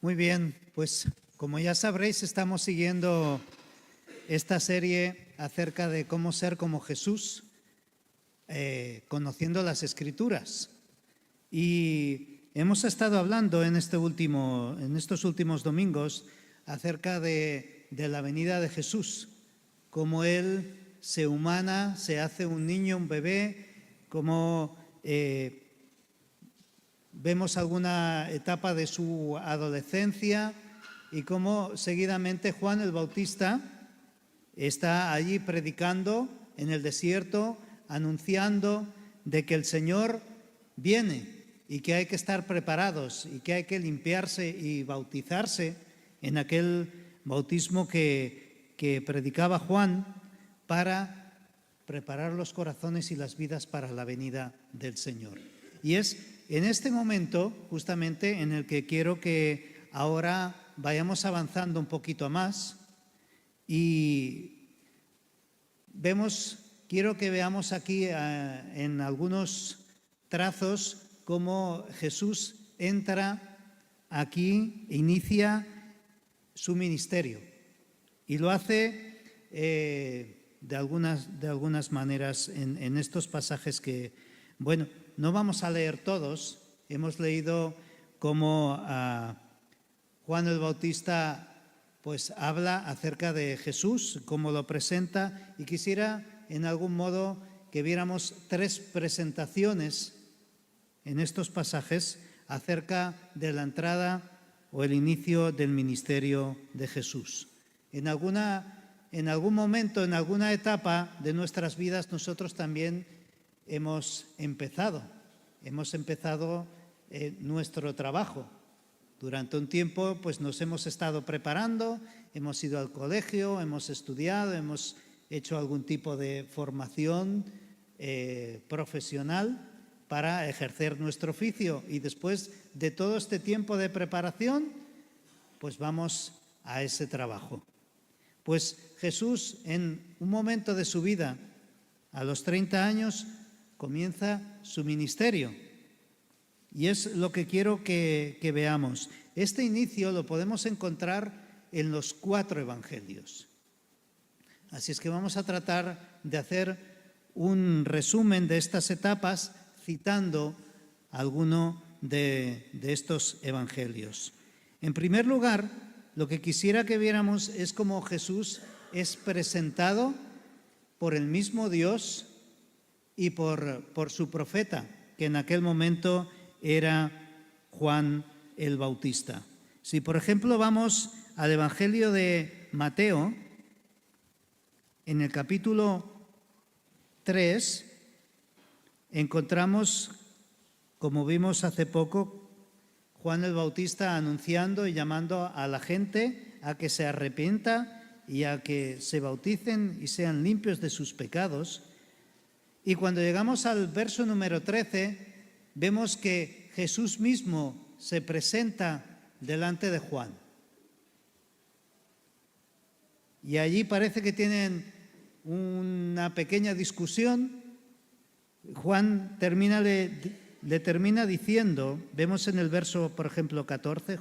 Muy bien, pues como ya sabréis, estamos siguiendo esta serie acerca de cómo ser como Jesús, conociendo las Escrituras. Y hemos estado hablando en estos últimos domingos acerca de la venida de Jesús, cómo Él se humana, se hace un niño, un bebé, cómo vemos alguna etapa de su adolescencia y cómo seguidamente Juan el Bautista está allí predicando en el desierto, anunciando de que el Señor viene y que hay que estar preparados y que hay que limpiarse y bautizarse en aquel bautismo que predicaba Juan para preparar los corazones y las vidas para la venida del Señor. Y es en este momento justamente en el que quiero que ahora vayamos avanzando un poquito más y quiero que veamos aquí en algunos trazos cómo Jesús entra aquí, inicia su ministerio y lo hace de algunas maneras en estos pasajes que, bueno, no vamos a leer todos. Hemos leído cómo Juan el Bautista pues habla acerca de Jesús, cómo lo presenta, y quisiera en algún modo que viéramos tres presentaciones en estos pasajes acerca de la entrada o el inicio del ministerio de Jesús. En algún momento, en alguna etapa de nuestras vidas, nosotros también hemos empezado nuestro trabajo. Durante un tiempo pues nos hemos estado preparando, hemos ido al colegio, hemos estudiado, hemos hecho algún tipo de formación profesional para ejercer nuestro oficio, y después de todo este tiempo de preparación pues vamos a ese trabajo. Pues Jesús, en un momento de su vida, a los 30 años, comienza su ministerio. Y es lo que quiero que veamos. Este inicio lo podemos encontrar en los 4 evangelios. Así es que vamos a tratar de hacer un resumen de estas etapas citando alguno de estos evangelios. En primer lugar, lo que quisiera que viéramos es cómo Jesús es presentado por el mismo Dios y por su profeta, que en aquel momento era Juan el Bautista. Si por ejemplo vamos al Evangelio de Mateo, en el capítulo 3, encontramos, como vimos hace poco, Juan el Bautista anunciando y llamando a la gente a que se arrepienta y a que se bauticen y sean limpios de sus pecados. Y cuando llegamos al verso número 13, vemos que Jesús mismo se presenta delante de Juan. Y allí parece que tienen una pequeña discusión. Juan le termina diciendo, vemos en el verso, por ejemplo, 14,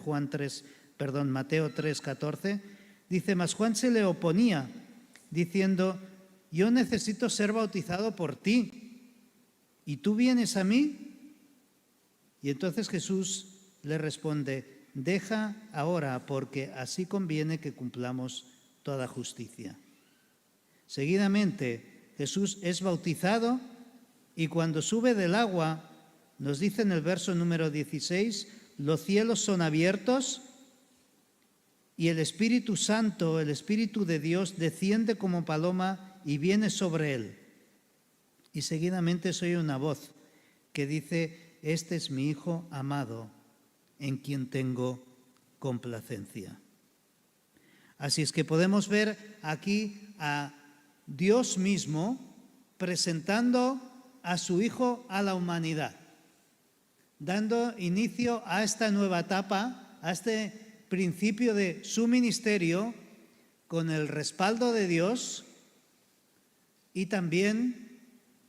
Mateo 3, 14, dice: mas Juan se le oponía, diciendo: yo necesito ser bautizado por ti, ¿y tú vienes a mí? Y entonces Jesús le responde: deja ahora, porque así conviene que cumplamos toda justicia. Seguidamente Jesús es bautizado, y cuando sube del agua, nos dice en el verso número 16, los cielos son abiertos y el Espíritu Santo, el Espíritu de Dios, desciende como paloma y viene sobre él. Y seguidamente se oye una voz que dice: este es mi Hijo amado, en quien tengo complacencia. Así es que podemos ver aquí a Dios mismo presentando a su Hijo a la humanidad, dando inicio a esta nueva etapa, a este principio de su ministerio, con el respaldo de Dios y también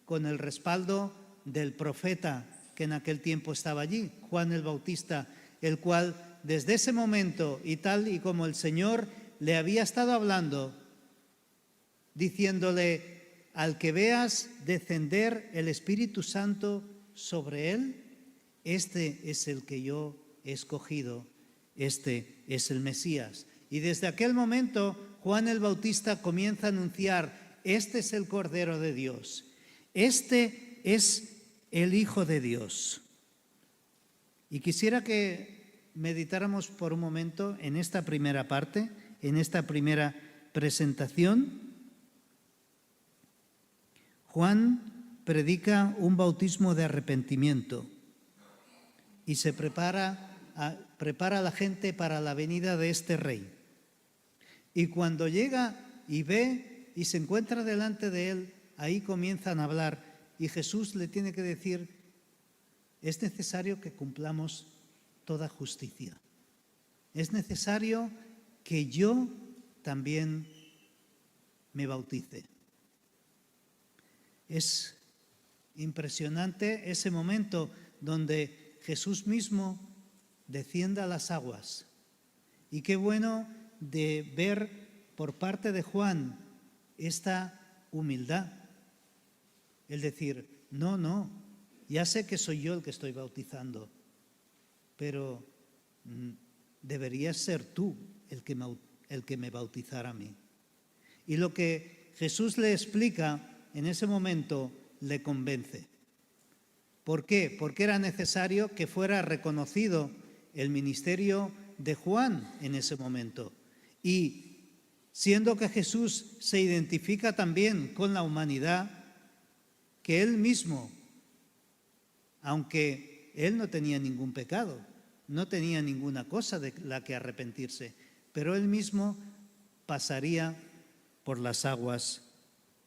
con el respaldo del profeta que en aquel tiempo estaba allí, Juan el Bautista, el cual desde ese momento y tal y como el Señor le había estado hablando, diciéndole: al que veas descender el Espíritu Santo sobre él, este es el que yo he escogido, este es el Mesías. Y desde aquel momento Juan el Bautista comienza a anunciar: este es el Cordero de Dios, este es el Hijo de Dios. Y quisiera que meditáramos por un momento en esta primera parte, en esta primera presentación. Juan predica un bautismo de arrepentimiento y se prepara a la gente para la venida de este rey. Y cuando llega y ve y se encuentra delante de él, ahí comienzan a hablar y Jesús le tiene que decir: es necesario que cumplamos toda justicia. Es necesario que yo también me bautice. Es impresionante ese momento donde Jesús mismo desciende a las aguas. Y qué bueno de ver por parte de Juan esta humildad. El decir: no, ya sé que soy yo el que estoy bautizando, pero deberías ser tú el que me bautizara a mí. Y lo que Jesús le explica en ese momento le convence. ¿Por qué? Porque era necesario que fuera reconocido el ministerio de Juan en ese momento. Y siendo que Jesús se identifica también con la humanidad, que él mismo, aunque él no tenía ningún pecado, no tenía ninguna cosa de la que arrepentirse, pero él mismo pasaría por las aguas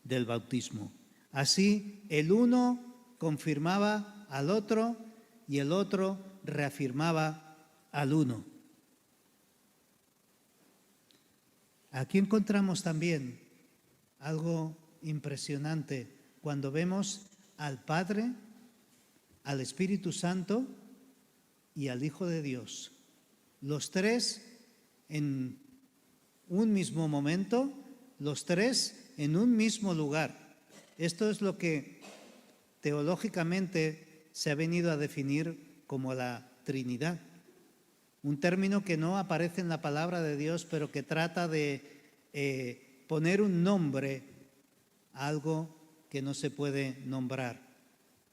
del bautismo. Así, el uno confirmaba al otro y el otro reafirmaba al uno. Aquí encontramos también algo impresionante cuando vemos al Padre, al Espíritu Santo y al Hijo de Dios. Los tres en un mismo momento, los tres en un mismo lugar. Esto es lo que teológicamente se ha venido a definir como la Trinidad. Un término que no aparece en la palabra de Dios, pero que trata de poner un nombre a algo que no se puede nombrar.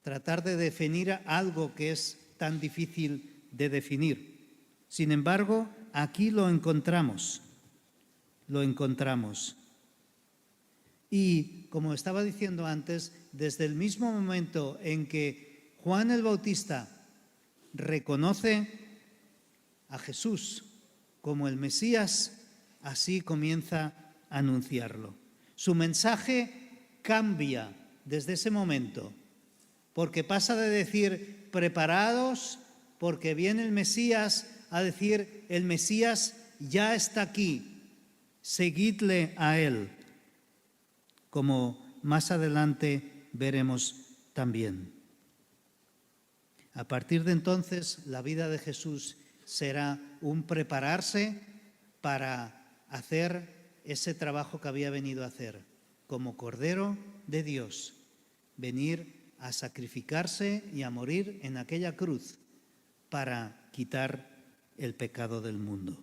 Tratar de definir algo que es tan difícil de definir. Sin embargo, aquí lo encontramos. Y, como estaba diciendo antes, desde el mismo momento en que Juan el Bautista reconoce a Jesús como el Mesías, así comienza a anunciarlo. Su mensaje cambia desde ese momento, porque pasa de decir: preparados porque viene el Mesías, a decir: el Mesías ya está aquí, seguidle a él, como más adelante veremos también. A partir de entonces, la vida de Jesús será un prepararse para hacer ese trabajo que había venido a hacer, como Cordero de Dios, venir a sacrificarse y a morir en aquella cruz para quitar el pecado del mundo.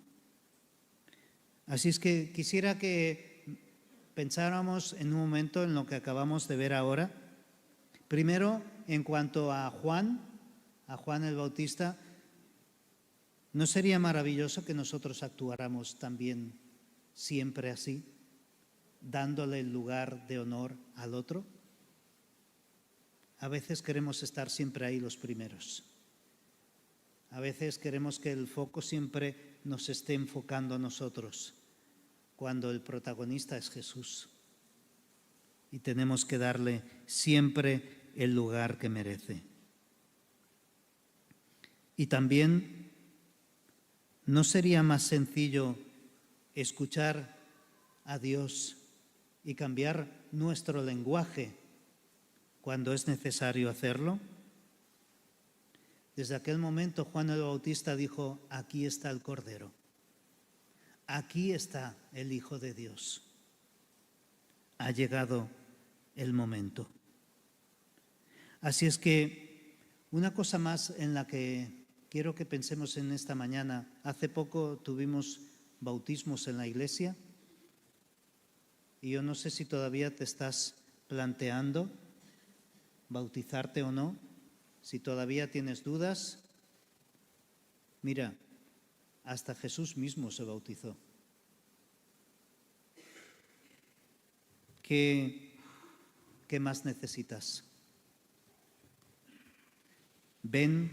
Así es que quisiera que pensáramos en un momento en lo que acabamos de ver ahora. Primero, en cuanto a Juan el Bautista, ¿no sería maravilloso que nosotros actuáramos también siempre así, dándole el lugar de honor al otro? A veces queremos estar siempre ahí los primeros. A veces queremos que el foco siempre nos esté enfocando a nosotros, cuando el protagonista es Jesús. Y tenemos que darle siempre el lugar que merece. Y también, ¿no sería más sencillo escuchar a Dios y cambiar nuestro lenguaje cuando es necesario hacerlo? Desde aquel momento Juan el Bautista dijo: aquí está el Cordero, aquí está el Hijo de Dios. Ha llegado el momento. Así es que una cosa más en la que quiero que pensemos en esta mañana. Hace poco tuvimos bautismos en la iglesia y yo no sé si todavía te estás planteando bautizarte o no, si todavía tienes dudas. Mira, hasta Jesús mismo se bautizó. ¿Qué más necesitas? Ven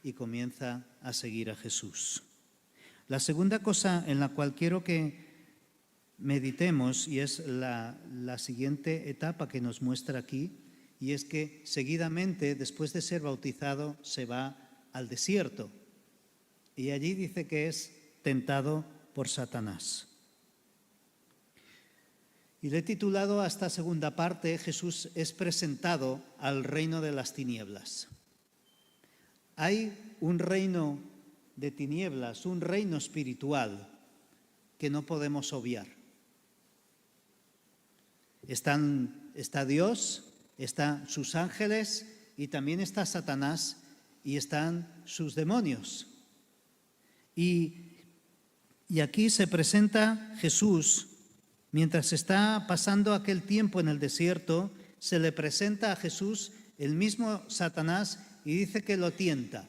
y comienza a seguir a Jesús. La segunda cosa en la cual quiero que meditemos, y es la siguiente etapa que nos muestra aquí, y es que seguidamente, después de ser bautizado, se va al desierto. Y allí dice que es tentado por Satanás. Y le he titulado a esta segunda parte: Jesús es presentado al reino de las tinieblas. Hay un reino de tinieblas, un reino espiritual que no podemos obviar. Está Dios, están sus ángeles y también está Satanás y están sus demonios. Y aquí se presenta Jesús. Mientras está pasando aquel tiempo en el desierto, se le presenta a Jesús el mismo Satanás y dice que lo tienta.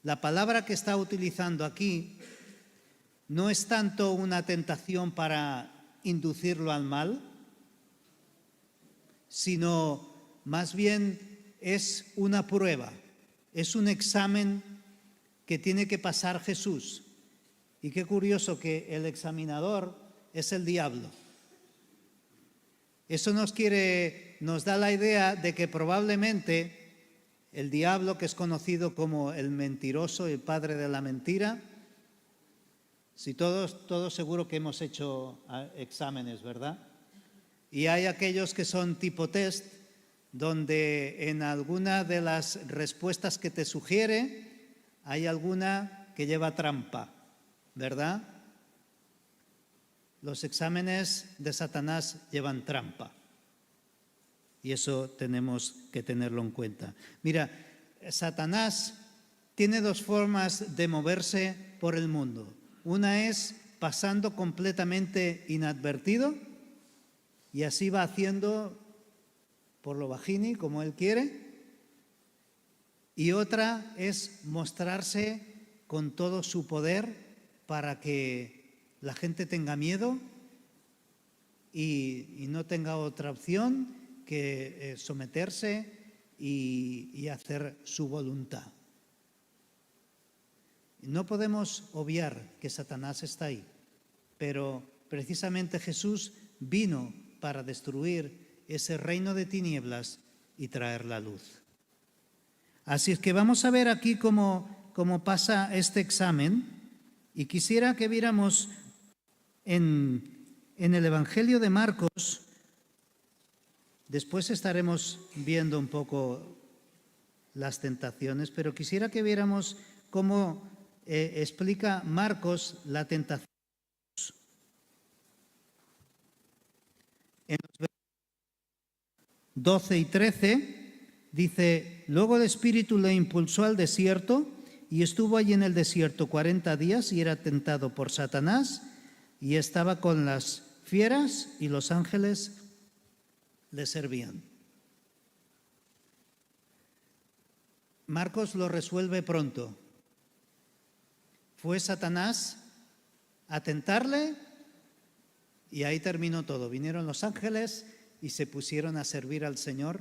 La palabra que está utilizando aquí no es tanto una tentación para inducirlo al mal, sino más bien es una prueba, es un examen que tiene que pasar Jesús. Y qué curioso que el examinador es el diablo. Eso nos da la idea de que probablemente el diablo, que es conocido como el mentiroso y el padre de la mentira, si todos seguro que hemos hecho exámenes, ¿verdad? Y hay aquellos que son tipo test, donde en alguna de las respuestas que te sugiere hay alguna que lleva trampa, ¿verdad? Los exámenes de Satanás llevan trampa y eso tenemos que tenerlo en cuenta. Mira, Satanás tiene dos formas de moverse por el mundo. Una es pasando completamente inadvertido y así va haciendo por lo bajini, como él quiere. Y otra es mostrarse con todo su poder para que la gente tenga miedo y no tenga otra opción que someterse y hacer su voluntad. No podemos obviar que Satanás está ahí, pero precisamente Jesús vino para destruir ese reino de tinieblas y traer la luz. Así es que vamos a ver aquí cómo pasa este examen, y quisiera que viéramos en el Evangelio de Marcos. Después estaremos viendo un poco las tentaciones, pero quisiera que viéramos cómo explica Marcos la tentación. En los versículos 12 y 13 dice: luego el Espíritu le impulsó al desierto y estuvo allí en el desierto 40 días y era tentado por Satanás y estaba con las fieras y los ángeles le servían. Marcos lo resuelve pronto. Fue Satanás a tentarle y ahí terminó todo. Vinieron los ángeles y se pusieron a servir al Señor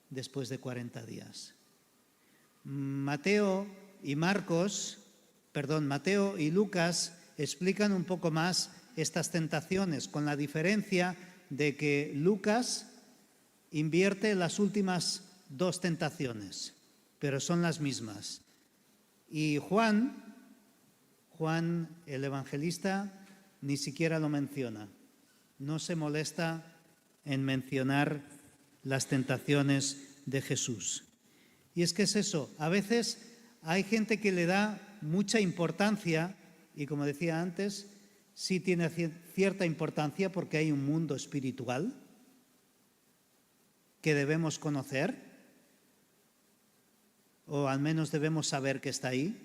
después de 40 días. Mateo y Lucas explican un poco más estas tentaciones, con la diferencia de que Lucas invierte las últimas dos tentaciones, pero son las mismas. Y Juan el evangelista, ni siquiera lo menciona. No se molesta en mencionar las tentaciones de Jesús. Y es que es eso, a veces hay gente que le da mucha importancia, y como decía antes, sí tiene cierta importancia porque hay un mundo espiritual que debemos conocer, o al menos debemos saber que está ahí,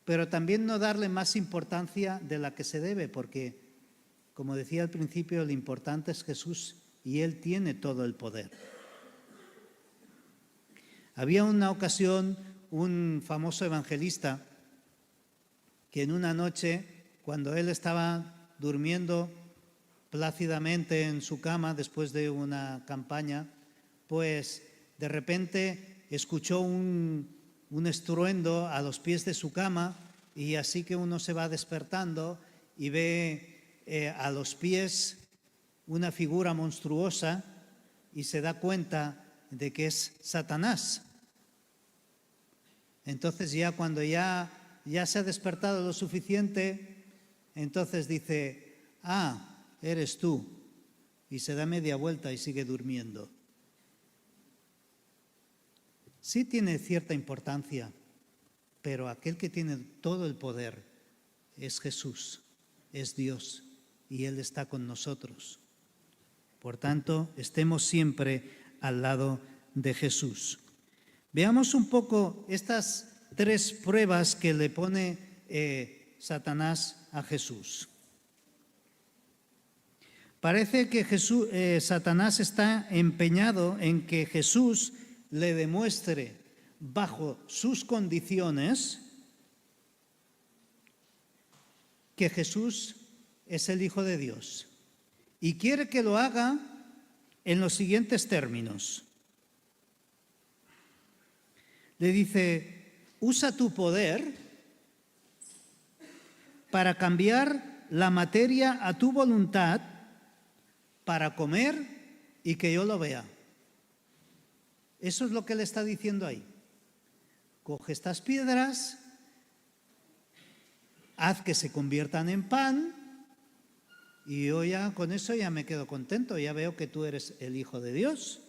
pero también no darle más importancia de la que se debe, porque, como decía al principio, lo importante es Jesús y Él tiene todo el poder. Había una ocasión un famoso evangelista que en una noche, cuando él estaba durmiendo plácidamente en su cama después de una campaña, pues de repente escuchó un estruendo a los pies de su cama, y así que uno se va despertando y ve a los pies una figura monstruosa y se da cuenta de que es Satanás. Entonces ya cuando ya se ha despertado lo suficiente, entonces dice, eres tú, y se da media vuelta y sigue durmiendo. Sí tiene cierta importancia, pero aquel que tiene todo el poder es Jesús, es Dios, y Él está con nosotros. Por tanto, estemos siempre al lado de Jesús. Veamos un poco estas 3 pruebas que le pone Satanás a Jesús. Parece que Satanás está empeñado en que Jesús le demuestre bajo sus condiciones que Jesús es el Hijo de Dios. Y quiere que lo haga en los siguientes términos. Le dice, usa tu poder para cambiar la materia a tu voluntad, para comer y que yo lo vea. Eso es lo que le está diciendo ahí. Coge estas piedras, haz que se conviertan en pan, y yo ya con eso ya me quedo contento, ya veo que tú eres el Hijo de Dios.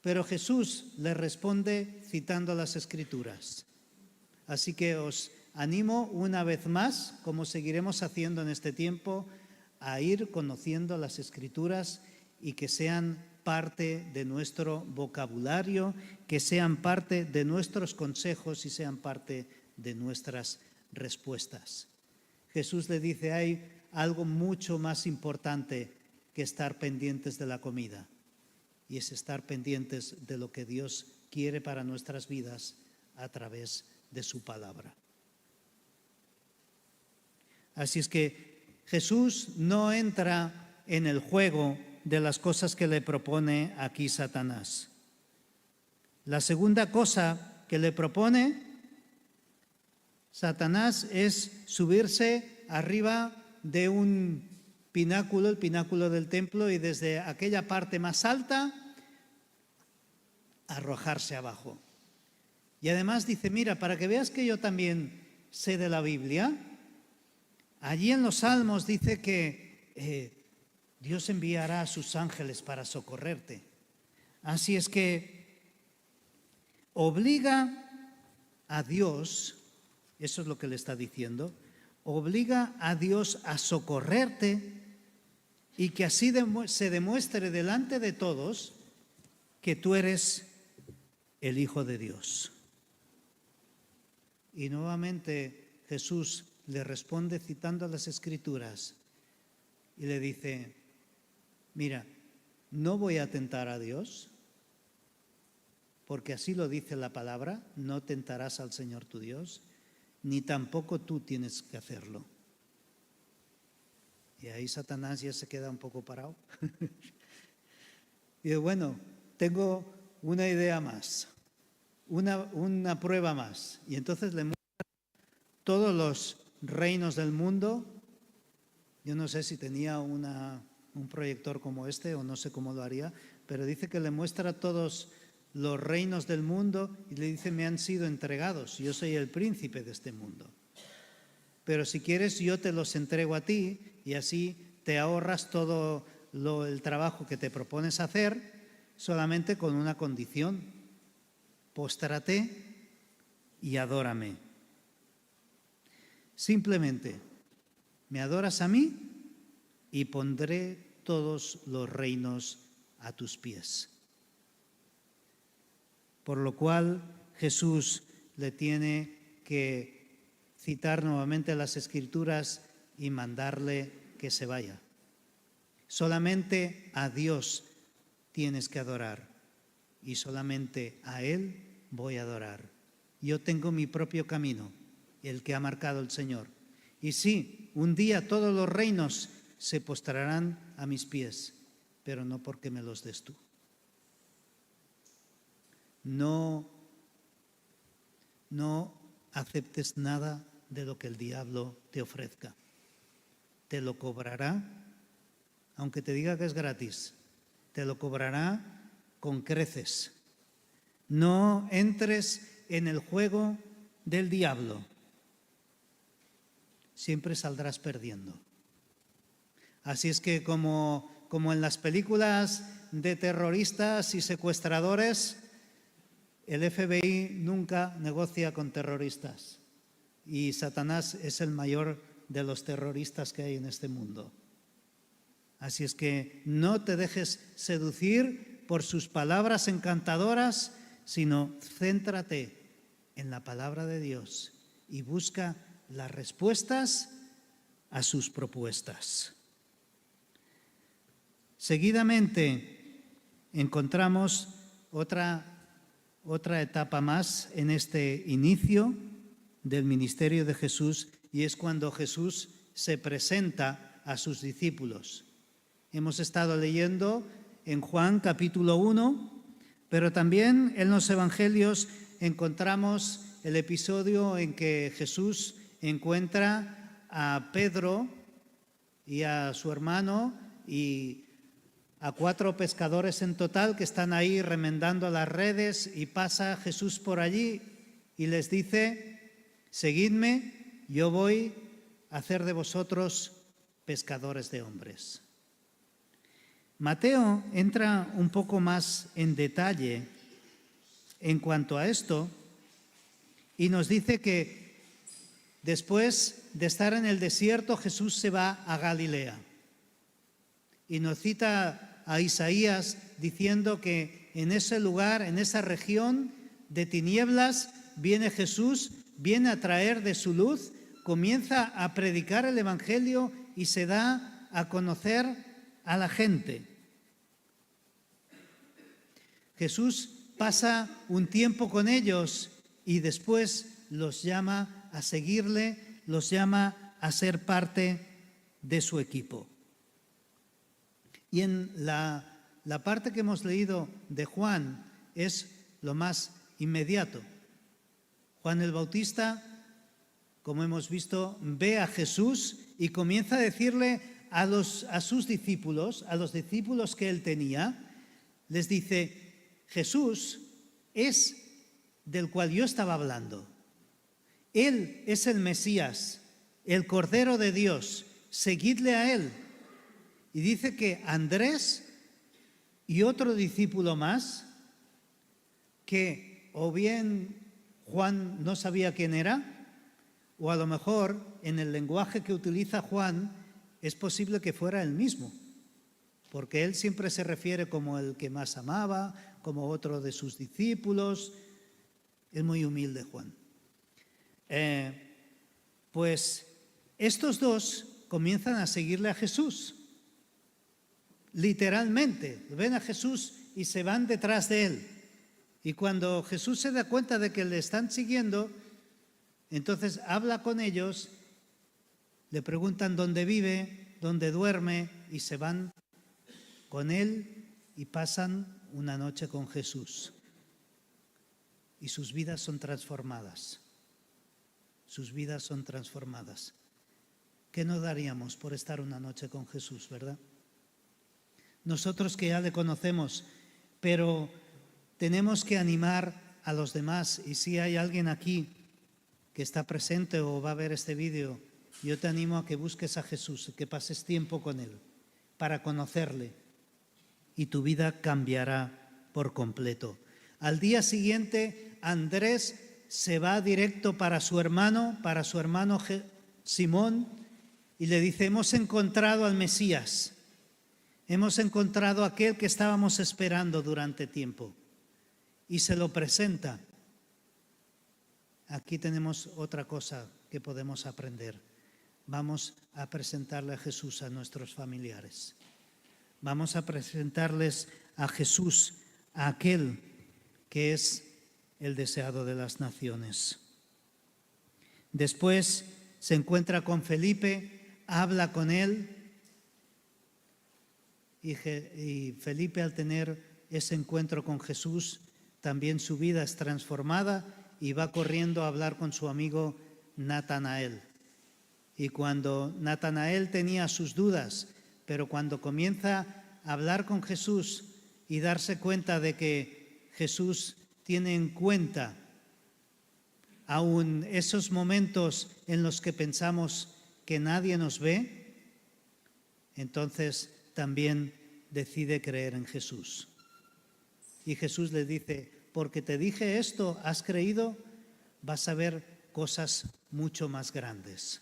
Pero Jesús le responde citando las Escrituras. Así que os animo una vez más, como seguiremos haciendo en este tiempo, a ir conociendo las Escrituras y que sean parte de nuestro vocabulario, que sean parte de nuestros consejos y sean parte de nuestras respuestas. Jesús le dice, hay algo mucho más importante que estar pendientes de la comida, y es estar pendientes de lo que Dios quiere para nuestras vidas a través de su palabra. Así es que Jesús no entra en el juego de las cosas que le propone aquí Satanás. La segunda cosa que le propone Satanás es subirse arriba de un pináculo, el pináculo del templo, y desde aquella parte más alta arrojarse abajo. Y además dice, mira, para que veas que yo también sé de la Biblia, allí en los Salmos dice que Dios enviará a sus ángeles para socorrerte. Así es que obliga a Dios, eso es lo que le está diciendo, obliga a Dios a socorrerte, y que así se demuestre delante de todos que tú eres el Hijo de Dios. Y nuevamente Jesús le responde citando las Escrituras y le dice, mira, no voy a tentar a Dios, porque así lo dice la palabra, no tentarás al Señor tu Dios, ni tampoco tú tienes que hacerlo. Y ahí Satanás ya se queda un poco parado. Y bueno, tengo una idea más, una prueba más. Y entonces le muestra todos los reinos del mundo. Yo no sé si tenía un proyector como este o no sé cómo lo haría, pero dice que le muestra todos los reinos del mundo y le dice, me han sido entregados, yo soy el príncipe de este mundo. Pero si quieres yo te los entrego a ti y así te ahorras todo el trabajo que te propones hacer, solamente con una condición, póstrate y adórame. Simplemente me adoras a mí y pondré todos los reinos a tus pies. Por lo cual Jesús le tiene que citar nuevamente las Escrituras y mandarle que se vaya. Solamente a Dios tienes que adorar y solamente a Él voy a adorar. Yo tengo mi propio camino, el que ha marcado el Señor. Y sí, un día todos los reinos se postrarán a mis pies, pero no porque me los des tú. No aceptes nada de lo que el diablo te ofrezca. Te lo cobrará, aunque te diga que es gratis, te lo cobrará con creces. No entres en el juego del diablo. Siempre saldrás perdiendo. Así es que como en las películas de terroristas y secuestradores, el FBI nunca negocia con terroristas y Satanás es el mayor de los terroristas que hay en este mundo. Así es que no te dejes seducir por sus palabras encantadoras, sino céntrate en la palabra de Dios y busca las respuestas a sus propuestas. Seguidamente encontramos otra etapa más en este inicio del ministerio de Jesús, y es cuando Jesús se presenta a sus discípulos. Hemos estado leyendo en Juan capítulo 1, pero también en los evangelios encontramos el episodio en que Jesús encuentra a Pedro y a su hermano y a 4 pescadores en total que están ahí remendando las redes, y pasa Jesús por allí y les dice: seguidme, yo voy a hacer de vosotros pescadores de hombres. Mateo entra un poco más en detalle en cuanto a esto y nos dice que después de estar en el desierto, Jesús se va a Galilea. Y nos cita a Isaías diciendo que en ese lugar, en esa región de tinieblas, viene Jesús, viene a traer de su luz, comienza a predicar el Evangelio y se da a conocer a la gente. Jesús pasa un tiempo con ellos y después los llama a seguirle, los llama a ser parte de su equipo. Y en la parte que hemos leído de Juan es lo más inmediato. Juan el Bautista, como hemos visto, ve a Jesús y comienza a decirle a sus discípulos, a los discípulos que él tenía, les dice: Jesús es del cual yo estaba hablando. Él es el Mesías, el Cordero de Dios. Seguidle a él. Y dice que Andrés y otro discípulo más, que o bien Juan no sabía quién era, o a lo mejor en el lenguaje que utiliza Juan es posible que fuera él mismo, porque él siempre se refiere como el que más amaba, como otro de sus discípulos. Es muy humilde Juan. Pues estos dos comienzan a seguirle a Jesús. Literalmente, ven a Jesús y se van detrás de él. Y cuando Jesús se da cuenta de que le están siguiendo, entonces habla con ellos, le preguntan dónde vive, dónde duerme, y se van con él y pasan una noche con Jesús. Y sus vidas son transformadas. Sus vidas son transformadas. ¿Qué no daríamos por estar una noche con Jesús, verdad? Nosotros que ya le conocemos, pero tenemos que animar a los demás. Y si hay alguien aquí que está presente o va a ver este vídeo, yo te animo a que busques a Jesús, que pases tiempo con Él para conocerle, y tu vida cambiará por completo. Al día siguiente, Andrés se va directo para su hermano Simón, y le dice: hemos encontrado al Mesías, hemos encontrado a aquel que estábamos esperando durante tiempo. Y se lo presenta. Aquí tenemos otra cosa que podemos aprender. Vamos a presentarle a Jesús a nuestros familiares. Vamos a presentarles a Jesús, a aquel que es el deseado de las naciones. Después se encuentra con Felipe, habla con él, y Felipe, al tener ese encuentro con Jesús, también su vida es transformada y va corriendo a hablar con su amigo Natanael. Y cuando Natanael tenía sus dudas, pero cuando comienza a hablar con Jesús y darse cuenta de que Jesús tiene en cuenta aún esos momentos en los que pensamos que nadie nos ve, entonces también decide creer en Jesús. Y Jesús le dice: porque te dije esto, has creído, vas a ver cosas mucho más grandes.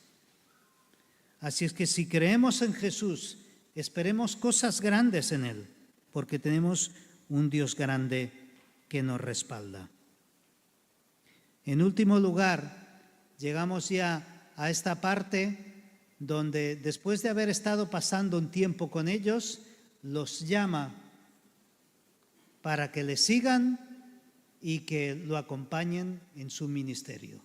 Así es que si creemos en Jesús, esperemos cosas grandes en Él, porque tenemos un Dios grande que nos respalda. En último lugar, llegamos ya a esta parte donde, después de haber estado pasando un tiempo con ellos, los llama para que le sigan y que lo acompañen en su ministerio.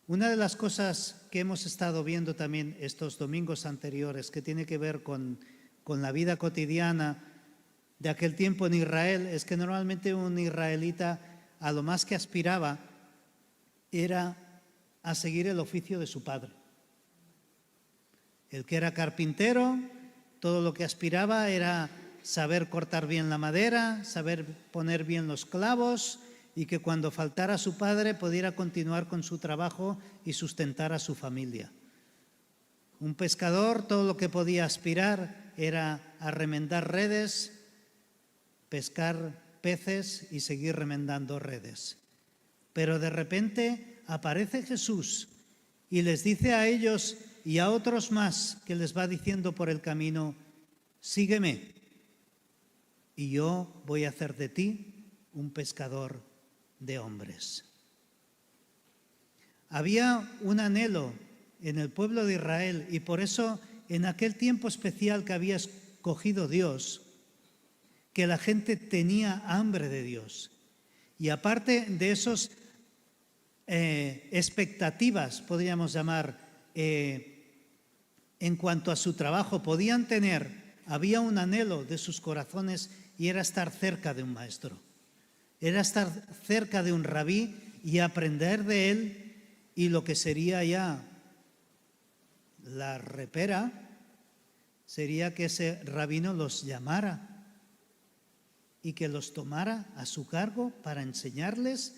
Una de las cosas que hemos estado viendo también estos domingos anteriores, que tiene que ver con la vida cotidiana de aquel tiempo en Israel, es que normalmente un israelita a lo más que aspiraba era a seguir el oficio de su padre. El que era carpintero, todo lo que aspiraba era saber cortar bien la madera, saber poner bien los clavos, y que cuando faltara su padre pudiera continuar con su trabajo y sustentar a su familia. Un pescador, todo lo que podía aspirar era a remendar redes, pescar peces y seguir remendando redes. Pero de repente aparece Jesús y les dice a ellos y a otros más que les va diciendo por el camino: sígueme y yo voy a hacer de ti un pescador de hombres. Había un anhelo en el pueblo de Israel, y por eso en aquel tiempo especial que había escogido Dios, que la gente tenía hambre de Dios. Y aparte de esos expectativas, podríamos llamar, en cuanto a su trabajo podían tener, había un anhelo de sus corazones, y era estar cerca de un maestro. Era estar cerca de un rabí y aprender de él, y lo que sería ya la repera sería que ese rabino los llamara y que los tomara a su cargo para enseñarles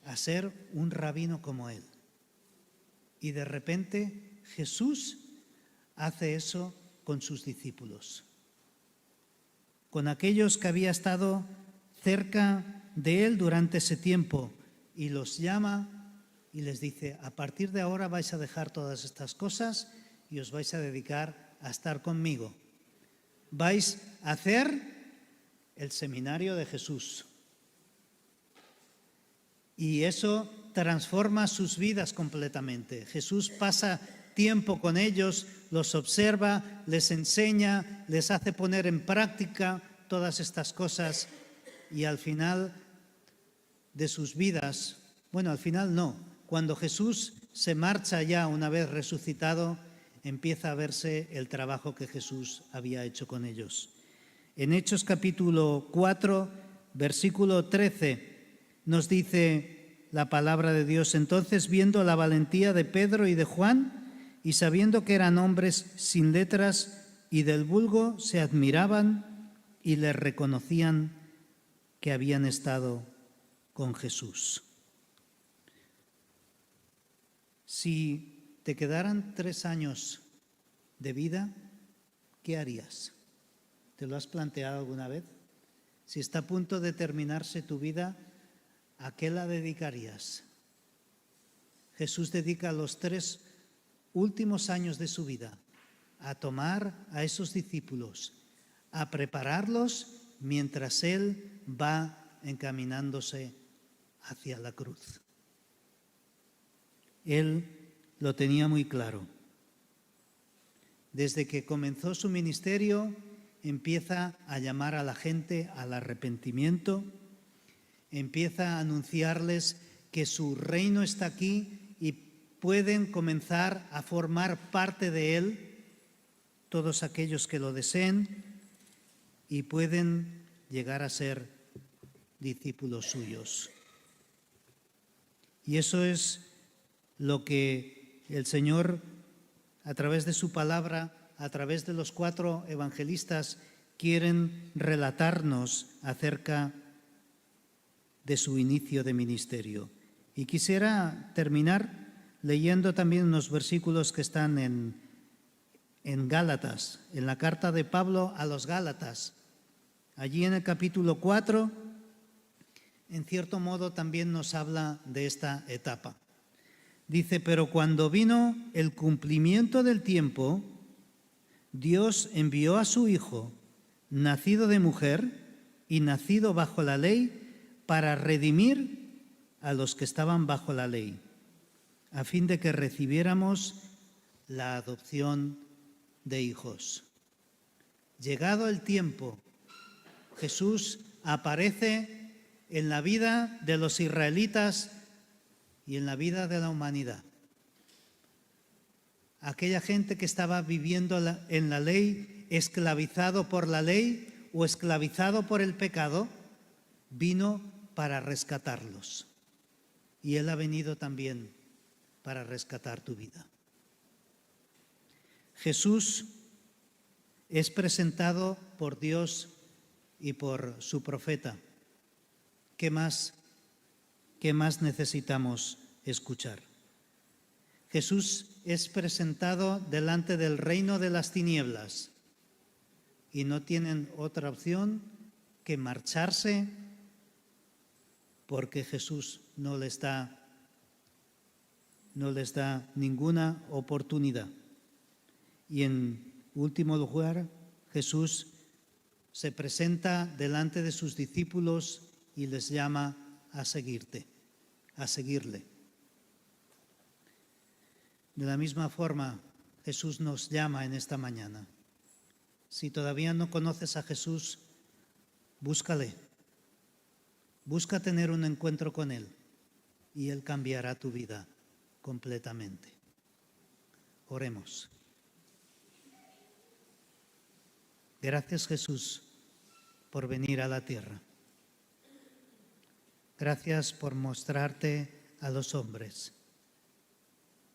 a ser un rabino como él. Y de repente Jesús hace eso con sus discípulos, con aquellos que había estado cerca de él durante ese tiempo, y los llama y les dice: a partir de ahora vais a dejar todas estas cosas y os vais a dedicar a estar conmigo. Vais a hacer el seminario de Jesús. Y eso transforma sus vidas completamente. Jesús pasa tiempo con ellos, los observa, les enseña, les hace poner en práctica todas estas cosas, y al final de sus vidas, bueno, al final no, cuando Jesús se marcha ya una vez resucitado, empieza a verse el trabajo que Jesús había hecho con ellos. En Hechos capítulo 4, versículo 13, nos dice la palabra de Dios: entonces, viendo la valentía de Pedro y de Juan, y sabiendo que eran hombres sin letras y del vulgo, se admiraban y les reconocían que habían estado con Jesús. Si te quedaran 3 años de vida, ¿qué harías? ¿Te lo has planteado alguna vez? Si está a punto de terminarse tu vida, ¿a qué la dedicarías? Jesús dedica los 3 últimos años de su vida a tomar a esos discípulos, a prepararlos mientras Él va encaminándose hacia la cruz. Él lo tenía muy claro. Desde que comenzó su ministerio, empieza a llamar a la gente al arrepentimiento, empieza a anunciarles que su reino está aquí y pueden comenzar a formar parte de él todos aquellos que lo deseen y pueden llegar a ser discípulos suyos. Y eso es lo que el Señor, a través de su palabra, a través de los 4 evangelistas, quieren relatarnos acerca de su inicio de ministerio. Y quisiera terminar leyendo también unos versículos que están en Gálatas, en la carta de Pablo a los Gálatas. Allí en el capítulo 4, en cierto modo también nos habla de esta etapa. Dice, pero cuando vino el cumplimiento del tiempo, Dios envió a su Hijo, nacido de mujer y nacido bajo la ley, para redimir a los que estaban bajo la ley, a fin de que recibiéramos la adopción de hijos. Llegado el tiempo, Jesús aparece en la vida de los israelitas y en la vida de la humanidad. Aquella gente que estaba viviendo en la ley, esclavizado por la ley o esclavizado por el pecado, vino para rescatarlos. Y Él ha venido también para rescatar tu vida. Jesús es presentado por Dios y por su profeta. ¿Qué más necesitamos escuchar? Jesús es presentado delante del reino de las tinieblas y no tienen otra opción que marcharse porque Jesús no les da ninguna oportunidad. Y en último lugar, Jesús se presenta delante de sus discípulos y les llama a seguirle. De la misma forma, Jesús nos llama en esta mañana. Si todavía no conoces a Jesús, búscale. Busca tener un encuentro con Él y Él cambiará tu vida completamente. Oremos. Gracias, Jesús, por venir a la tierra. Gracias por mostrarte a los hombres.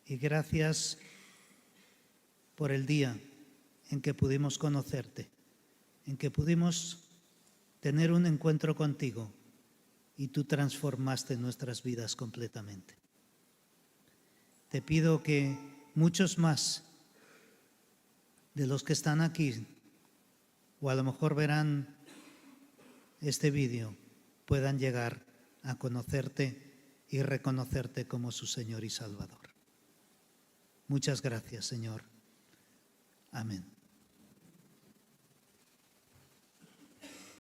Y gracias por el día en que pudimos conocerte, en que pudimos tener un encuentro contigo y tú transformaste nuestras vidas completamente. Te pido que muchos más de los que están aquí, o a lo mejor verán este vídeo, puedan llegar a conocerte y reconocerte como su Señor y Salvador. Muchas gracias, Señor. Amén.